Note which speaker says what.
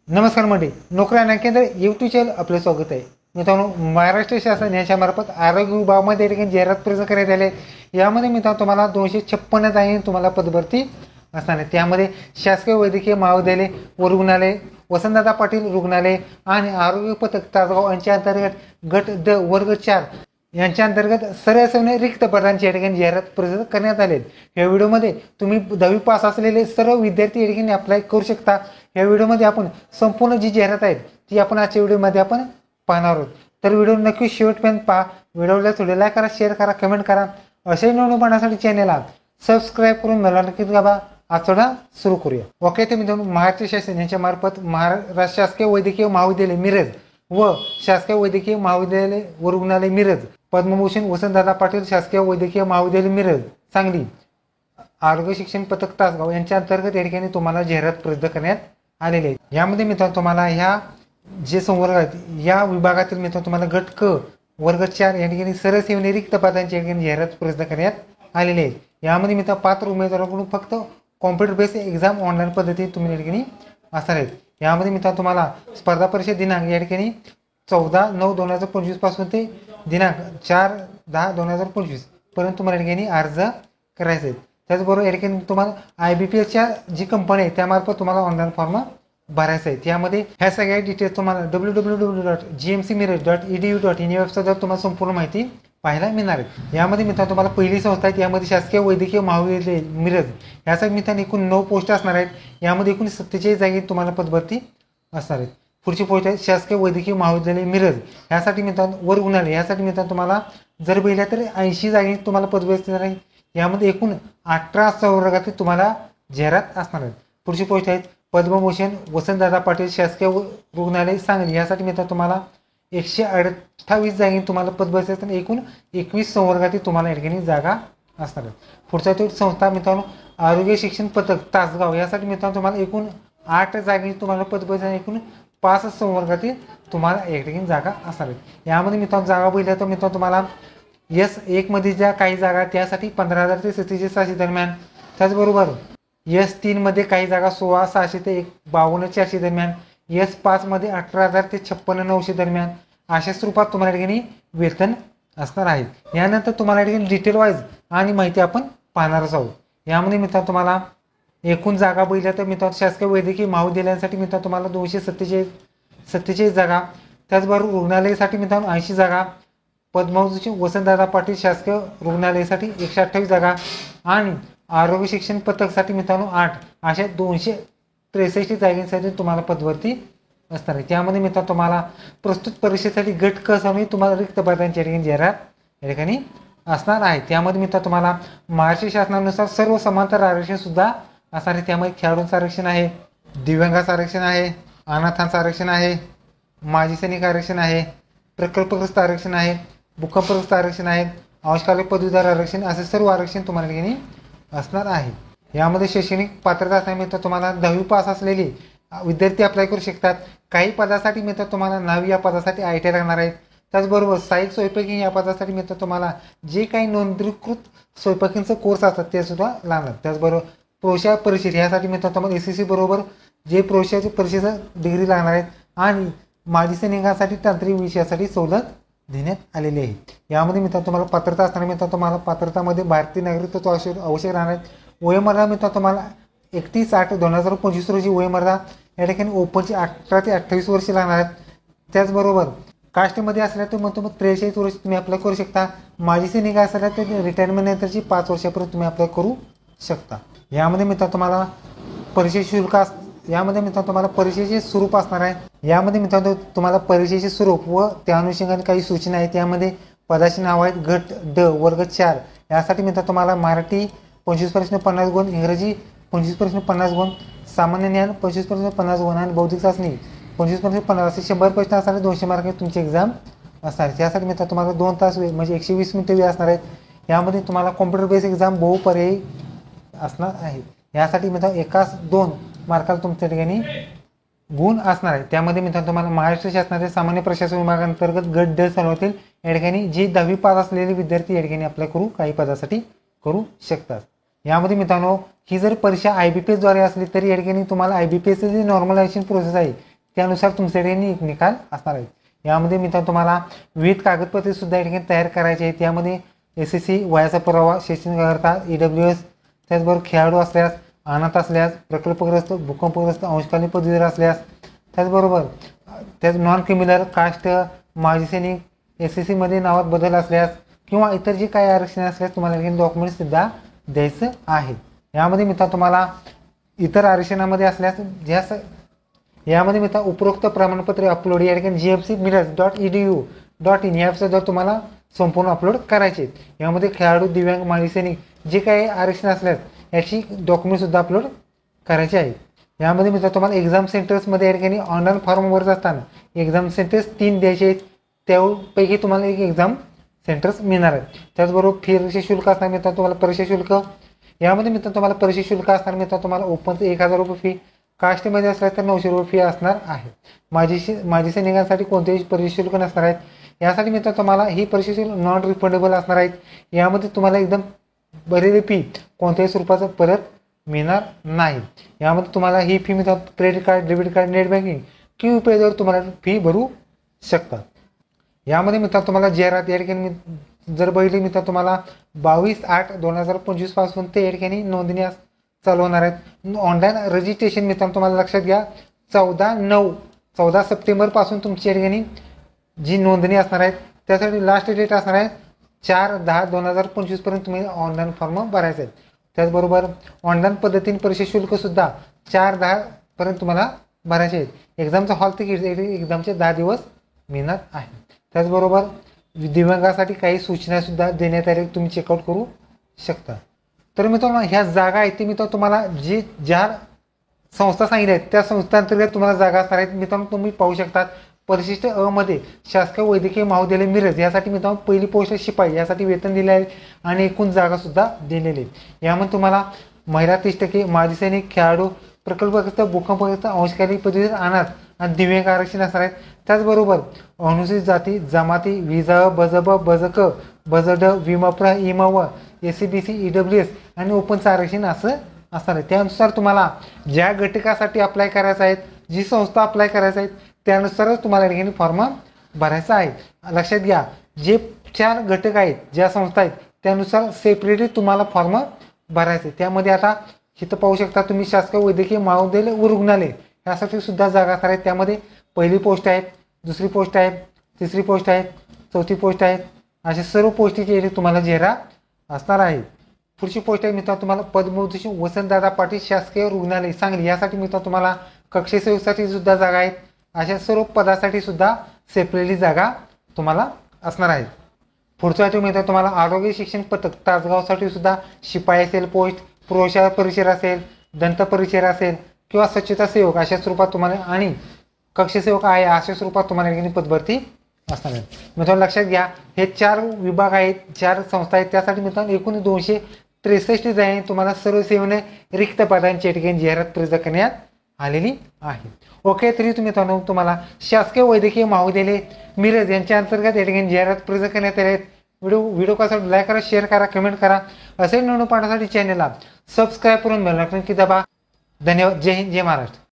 Speaker 1: नमस्कार मंडळी, नोकरी आणि केंद्र यूट्यूब चॅनल आपले स्वागत आहे. मित्रांनो, महाराष्ट्र शासन याच्यामार्फत आरोग्य विभागामध्ये या ठिकाणी जाहिरात प्रसिद्ध करण्यात आले. यामध्ये मित्रांनो तुम्हाला 256 जागी तुम्हाला पदभरती असणार आहे. त्यामध्ये शासकीय वैद्यकीय महाविद्यालय व रुग्णालय, वसंतदादा पाटील रुग्णालय आणि आरोग्य पथक तासगाव यांच्या अंतर्गत गट ड वर्ग 4 यांच्या अंतर्गत सर्वसामान्य रिक्त पदांची या ठिकाणी जाहिरात प्रसिद्ध करण्यात आले. या व्हिडिओमध्ये तुम्ही 10वी पास असलेले सर्व विद्यार्थी या ठिकाणी अप्लाय करू शकता. या व्हिडिओमध्ये आपण संपूर्ण जी जाहिरात आहे ती आपण आजच्या व्हिडिओमध्ये आपण पाहणार आहोत. तर व्हिडिओ नक्की शेवटपर्यंत पहा. व्हिडिओला थोडे लाईक करा, शेअर करा, कमेंट करा. असे नवीन पाहण्यासाठी चॅनलला सबस्क्राईब करून बेल नक्कीच दाबा. आज थोडा सुरू करूया. ओके, तर मित्रांनो, महाराष्ट्र शासन यांच्या मार्फत महाराष्ट्र शासकीय वैद्यकीय महाविद्यालय मिरज व शासकीय वैद्यकीय महाविद्यालय व रुग्णालय मिरज, पद्मभूषण वसंतदादा पाटील शासकीय वैद्यकीय महाविद्यालय मिरज सांगली, आरोग्य शिक्षण पथक तासगाव यांच्या अंतर्गत या ठिकाणी तुम्हाला जाहिरात प्रसिद्ध करण्यात आलेली आहे. यामध्ये मित्रांनो तुम्हाला ह्या जे संवर्ग आहेत या विभागातील मित्रांनो तुम्हाला गट क वर्ग 4 या ठिकाणी सर्वसामान्य रिक्त पदांची या ठिकाणी जाहिरात प्रसिद्ध करण्यात आलेली आहे. यामध्ये मित्रांनो पात्र उमेदवारांकडून फक्त कॉम्प्युटर बेस्ड एक्झाम ऑनलाईन पद्धतीने तुम्ही या ठिकाणी असणार आहेत. यामध्ये मित्रांनो तुम्हाला स्पर्धा परीक्षा दिनांक या ठिकाणी 14/9/2025 पासून ते दिनांक 4/10/2025 पर्यंत तुम्हाला या ठिकाणी अर्ज करायचे आहेत. त्याचबरोबर या ठिकाणी तुम्हाला IBPSच्या जी कंपनी आहे त्यामार्फत तुम्हाला ऑनलाईन फॉर्म भरायचा आहे. त्यामध्ये ह्या सगळ्या डिटेल्स तुम्हाला www.gmcmiraj.edu.in या वेबसाईटवर तुम्हाला संपूर्ण माहिती पाहायला मिळणार आहे. यामध्ये मित्रांनो तुम्हाला पहिली संस्था आहे, यामध्ये शासकीय वैद्यकीय महाविद्यालय मिरज यासाठी मित्रांनो एकूण 9 पोस्ट असणार आहेत. यामध्ये एकूण 47 जागी तुम्हाला पदभरती असणार आहेत. पुढची पोस्ट आहे शासकीय वैद्यकीय महाविद्यालय मिरज यासाठी मित्रांनो व रुग्णालय यासाठी मित्रांनो तुम्हाला जर बघितलं तर 80 जागी तुम्हाला पदभरती असणार आहे. यामध्ये एकूण 18 संवर्गातील तुम्हाला जाहिरात असणार आहेत. पुढची पोस्ट आहे पद्मभूषण वसंतदादा पाटील शासकीय रुग्णालय सांगली यासाठी मित्रांनो तुम्हाला 128 जागी तुम्हाला पदभरती असताना एकूण 21 संवर्गातील तुम्हाला या ठिकाणी जागा असणार आहेत. पुढचा तो संस्था मित्रांनो आरोग्य शिक्षण पथक तासगाव यासाठी मित्रांनो तुम्हाला एकूण 8 जागी तुम्हाला पदभरती एकूण 5 संवर्गातील तुम्हाला या ठिकाणी जागा असणार आहेत. यामध्ये मित्रांनो जागा बघितल्या तर मित्रांनो तुम्हाला S1 मध्ये ज्या काही जागा त्यासाठी 15,000 ते 37,600 दरम्यान, त्याचबरोबर S3 मध्ये काही जागा 16,600 ते 52,400 दरम्यान, S5 मध्ये 18,000 ते 56,900 दरम्यान अशा स्वरूपात तुम्हाला या ठिकाणी वेतन असणार आहे. यानंतर तुम्हाला या ठिकाणी डिटेल वाईज आणि माहिती आपण पाहणारच आहोत. यामध्ये मित्रांनो तुम्हाला एकूण जागा बघितल्या तर मित्रांनो शासकीय वैद्यकीय महाविद्यालयासाठी मित्रांनो तुम्हाला 247 जागा, त्याचबरोबर रुग्णालयासाठी मित्रांनो 80 जागा, पद्मभूषण वसंतदादा पाटील शासकीय रुग्णालयासाठी 128 जागा आणि आरोग्य शिक्षण पथकसाठी मित्रांनो 8 अशा 263 जागांसाठी तुम्हाला पदभरती असणार आहे. त्यामध्ये मित्रांनो तुम्हाला प्रस्तुत परीक्षेसाठी गट क समी तुम्हाला रिक्त पदांची ठिकाणी जाहिरात या ठिकाणी असणार आहे. त्यामध्ये मित्रांनो तुम्हाला महाराष्ट्र शासनानुसार सर्व समांतर आरक्षण सुद्धा असणार आहे. त्यामध्ये खेळाडूंचं आरक्षण आहे, दिव्यांगाचं आरक्षण आहे, अनाथांचं आरक्षण आहे, माजी सैनिक आरक्षण आहे, प्रकल्पग्रस्त आरक्षण आहे, भूकंपग्रस्त आरक्षण आहे, अंशकालीन पदवीधर आरक्षण असे सर्व आरक्षण तुम्हाला ठिकाणी असणार आहे. यामध्ये शैक्षणिक पात्रता असल्यामित्र तुम्हाला 10वी पास असलेले विद्यार्थी अप्लाय करू शकतात. काही पदासाठी मित्र तुम्हाला 9वी या पदासाठी ITI लागणार आहेत. त्याचबरोबर सहाय्यक स्वयंपाकी या पदासाठी मित्र तुम्हाला जे काही नोंदणीकृत स्वयंपाकींचा कोर्स असतात ते सुद्धा लागणार. त्याचबरोबर प्रवेश परीक्षा यासाठी मित्र तुम्हाला SSC बरोबर जे प्रवेश परीक्षेचा डिग्री लागणार आहेत आणि माजी सैनिकांसाठी तांत्रिक विषयासाठी सवलत देण्यात आलेली आहे. यामध्ये मित्रांनो तुम्हाला पात्रता असणार मित्रांनो तुम्हाला पात्रतामध्ये भारतीय नागरिकत्व आवश्यक राहणार आहे. वयोमर्यादा मित्रांनो तुम्हाला 31/8/2025 रोजी वयोमर्यादा या ठिकाणी ओपनची 18 ते 28 वर्षे लागणार आहेत. त्याचबरोबर कास्टमध्ये असल्या तर मग 43 वर्ष तुम्ही अप्लाय करू शकता. माजी सैनिक असल्या तर रिटायरमेंट नंतरची 5 वर्षापर्यंत तुम्ही अप्लाय करू शकता. यामध्ये मित्रांनो तुम्हाला परीक्षे शुल्क यामध्ये मित्रांनो तुम्हाला परीक्षेचे स्वरूप असणार आहे. यामध्ये मित्रांनो तुम्हाला परीक्षेचे स्वरूप व त्या अनुषंगाने काही सूचना आहेत. यामध्ये पदाचे नाव आहेत गट ड वर्ग 4 यासाठी मित्रांनो तुम्हाला मराठी 25 प्रश्न 50 गुण, इंग्रजी 25 प्रश्न 50 गुण, सामान्य ज्ञान 25 प्रश्न 50 गुण आणि बौद्धिक चाचणी 25 प्रश्न 50 असे 100 प्रश्न असणारे 200 मार्क तुमची एक्झाम असणार आहे. यासाठी मित्रांनो तुम्हाला 2 तास वेळ म्हणजे 120 मिनिटे वेळ असणार आहेत. यामध्ये तुम्हाला कॉम्प्युटर बेस्ड एक्झाम बहुपर्यायी असणार आहे. यासाठी मित्रांनो एकाच 2 मार्काला तुमच्या ठिकाणी गुण असणार आहे. त्यामध्ये मित्रांनो तुम्हाला महाराष्ट्र शासनाच्या सामान्य प्रशासन विभागांतर्गत गट ड सर्वातील या ठिकाणी जे 10वी पास असलेले विद्यार्थी या ठिकाणी अप्लाय करू काही पदासाठी करू शकतात. यामध्ये मित्रांनो ही जर परीक्षा IBPS द्वारे असली तरी या ठिकाणी तुम्हाला IBPS ची नॉर्मलायझेशन प्रोसेस आहे त्यानुसार तुमच्याकडे निकाल असणार आहेत. यामध्ये मित्रांनो तुम्हाला विविध कागदपत्रे सुद्धा या ठिकाणी तयार करायची आहेत. यामध्ये SSC वयाचा पुरावा, शैक्षणिक अर्हता, EWS, त्याचबरोबर खेळाडू असल्यास, अनाथ असल्यास, प्रकल्पग्रस्त, भूकंपग्रस्त, अंशकालीन पदवीधर असल्यास, त्याच नॉन क्रिमिनल, कास्ट, माजी सैनिक, SSC मध्ये नावात बदल असल्यास किंवा इतर जे काही आरक्षण असल्यास तुम्हाला डॉक्युमेंट सुद्धा द्यायचं आहे. यामध्ये मित्रांनो तुम्हाला इतर आरक्षणामध्ये असल्यास यामध्ये मित्रांनो उपरोक्त प्रमाणपत्रे अपलोड या ठिकाणी gfcmirror.edu.in या वेबसाईटवर तुम्हाला संपूर्ण अपलोड करायचे आहेत. यामध्ये खेळाडू, दिव्यांग, माजी सैनिक जे काही आरक्षण असल्यास याची डॉक्युमेंट सुद्धा अपलोड करायचे आहेत. यामध्ये मित्रांनो तुम्हाला एक्झाम सेंटर्समध्ये या ठिकाणी ऑनलाईन फॉर्म भरत असताना एक्झाम सेंटर्स 3 द्यायचे आहेत. त्यापैकी तुम्हाला एक एक्झाम सेंटर्स मिळणार आहेत. त्याचबरोबर परीक्षा शुल्क असणार मित्रांनो तुम्हाला परीक्षा शुल्क. यामध्ये मित्रांनो तुम्हाला परीक्षा शुल्क असणार मित्रांनो तुम्हाला ओपनचं 1000 रुपये फी, कास्टमध्ये असल्यास तर 900 रुपये फी असणार आहे. माजी सैनिकांसाठी कोणतेही परीक्षा शुल्क नसणार आहेत. यासाठी मित्रांनो तुम्हाला ही परीक्षा शुल्क नॉन रिफंडेबल असणार आहेत. यामध्ये तुम्हाला एकदम भरलेली फी कोणत्याही स्वरूपाचं परत मिळणार नाही. यामध्ये तुम्हाला ही फी मित्रांनो credit card, debit card, net banking किंवा UPIद्वारे तुम्हाला फी भरू शकतात. यामध्ये मित्रांनो तुम्हाला जाहिरात या ठिकाणी जर बघितली मित्रांनो तुम्हाला 22/8/2025 पासून ते या ठिकाणी नोंदणी चालू होणार आहेत. ऑनलाईन रजिस्ट्रेशन मित्रांनो तुम्हाला लक्षात घ्या 14 सप्टेंबर पासून तुमची या ठिकाणी जी नोंदणी असणार आहे त्यासाठी लास्ट डेट असणार आहे 4/10/2025 पर्यंत तुम्ही ऑनलाईन फॉर्म भरायचे आहेत. त्याचबरोबर ऑनलाईन पद्धतीने परीक्षा शुल्क सुद्धा 4/10 पर्यंत तुम्हाला भरायचे आहेत. एक्झामचा हॉल तिकीट एक्झामचे 10 दिवस मिळणार आहे. त्याचबरोबर दिव्यांगासाठी काही सूचना सुद्धा देण्यात आल्या तुम्ही चेकआउट करू शकता. तर मित्रांनो ह्या जागा आहेत ते मित्रांनो तुम्हाला ज्या संस्था सांगितल्या आहेत त्या संस्थांतर्गत तुम्हाला जागा असणार आहेत. मित्रांनो तुम्ही पाहू शकतात परिशिष्ट अ मध्ये शासकीय वैद्यकीय महाविद्यालय मिरज यासाठी मित्रांनो पहिली पोस्ट शिपाई यासाठी वेतन दिले आहे आणि एकूण जागा सुद्धा दिलेली आहेत. यामध्ये तुम्हाला महिला 30%, माजी सैनिक, खेळाडू, प्रकल्पग्रस्त, भूकंपग्रस्त, अंशकालीन पदवीधर, अनाथ आणि दिव्यांग आरक्षण असणार आहेत. त्याचबरोबर अनुसूचित जाती, जमाती, विजा, बजब, बजक, बजड, विमप्र, इमव, SC/BC, EWS आणि ओपनचं आरक्षण असं असणार आहे. त्यानुसार तुम्हाला ज्या घटकासाठी अप्लाय करायचं आहे, जी संस्था अप्लाय करायचं आहे त्यानुसारच तुम्हाला या ठिकाणी फॉर्म भरायचा आहे. लक्षात घ्या जे 4 घटक आहेत ज्या संस्था आहेत त्यानुसार सेपरेटली तुम्हाला फॉर्म भरायचे. त्यामध्ये आता इथं पाहू शकता तुम्ही शासकीय वैद्यकीय महाविद्यालय व रुग्णालय यासाठी सुद्धा जागा असणार आहेत. त्यामध्ये पहिली पोस्ट आहेत, दुसरी पोस्ट आहेत, तिसरी पोस्ट आहेत, चौथी पोस्ट आहेत, अशा सर्व पोस्टची तुम्हाला चेहरा असणार आहे. पुढची पोस्ट आहे मित्रांनो तुम्हाला पद्मभूषण वसंतदादा पाटील शासकीय रुग्णालय सांगली यासाठी मित्रांनो तुम्हाला कक्षसेवकसाठी सुद्धा जागा आहेत. अशा सर्व पदासाठी सुद्धा सेपरेटली जागा तुम्हाला असणार आहेत. पुढचा आयटम मित्रांनो तुम्हाला आरोग्य शिक्षण पथक तासगावसाठी सुद्धा शिपाई असेल पोस्ट, प्रौढशाळा परिचर असेल, दंत परिचर असेल किंवा स्वच्छता सेवक अशा स्वरूपात तुम्हाला आणि कक्षसेवक आहे अशा स्वरूपात तुम्हाला ठिकाणी पदभरती असणार आहे. मित्रांनो लक्षात घ्या हे 4 विभाग आहेत, 4 संस्था आहेत. त्यासाठी मित्रांनो एकूण 263 जागा तुम्हाला सर्व सेवेने रिक्त पदांची ठिकाणी जाहिरात प्रसिद्ध करण्यात आलेली आहे. ओके तरी मित्रांनो तुम्हाला शासकीय वैद्यकीय महाविद्यालय मिरज यांच्या अंतर्गत या ठिकाणी जाहिरात प्रसिद्ध करण्यात आले आहेत. व्हिडिओ कसा लाईक करा, शेअर करा, कमेंट करा. असे नवीन पाहण्यासाठी चॅनलला सबस्क्राईब करून बेल आयकॉन की दाबा. धन्यवाद. जय हिंद, जय महाराष्ट्र.